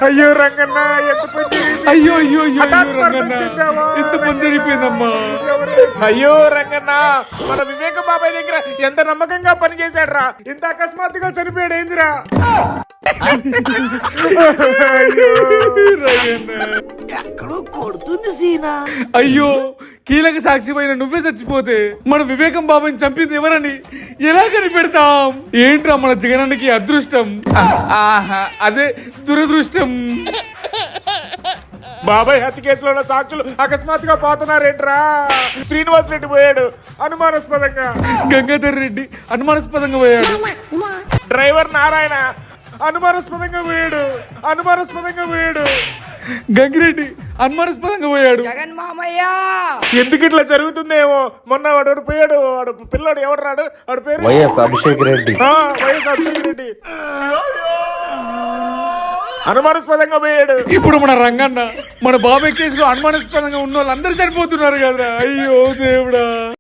అయ్యో రంగన్న ఎంత పని జరిగింది? అయ్యో అయ్యో అయ్యో హఠాత్ రంగన్న చెందావా? ఎంత పని జరిగిపోయిందమ్మా. అయ్యో రంగన్న మన వివేక బాబాయ్ దగ్గర ఎంత నమ్మకంగా పనిచేశాడు రా, ఇంత అకస్మాత్తుగా చనిపోయాడు ఏందిరా? ఎక్కడో కొడుతుంది సీనా. అయ్యో కీలక సాక్షిపోయిన నువ్వే చచ్చిపోతే మన వివేకం బాబాయ్ని చంపింది ఎవరని ఎలా కనిపెడతాం? ఏంట్రా మన జగనానికి అదృష్టం, ఆహా అదే దురదృష్టం. బాబాయ్ హత్య కేసులో ఉన్న సాక్షులు అకస్మాత్తుగా పోతున్నారేంట్రా? శ్రీనివాస్ రెడ్డి పోయాడు అనుమానాస్పదంగా, గంగాధర్ రెడ్డి అనుమానాస్పదంగా పోయాడు, డ్రైవర్ నారాయణ అనుమానాస్పదంగా పోయాడు, గంగిరెడ్డి అనుమానాస్పదంగా పోయాడు. జగన్ మామయ్య ఎందుకు ఇట్లా జరుగుతుందేమో. మొన్న వాడు పోయాడు, వాడు పిల్లడు ఎవడు రాడు, వాడు పేరు వైఎస్ అభిషేక్ రెడ్డి. వైఎస్ అభిషేక్ రెడ్డి అనుమానాస్పదంగా పోయాడు. ఇప్పుడు మన రంగన్న మన బాబాయ్ కేసులో అనుమానాస్పదంగా ఉన్న వాళ్ళందరూ చనిపోతున్నారు కదా. అయ్యో దేవుడా.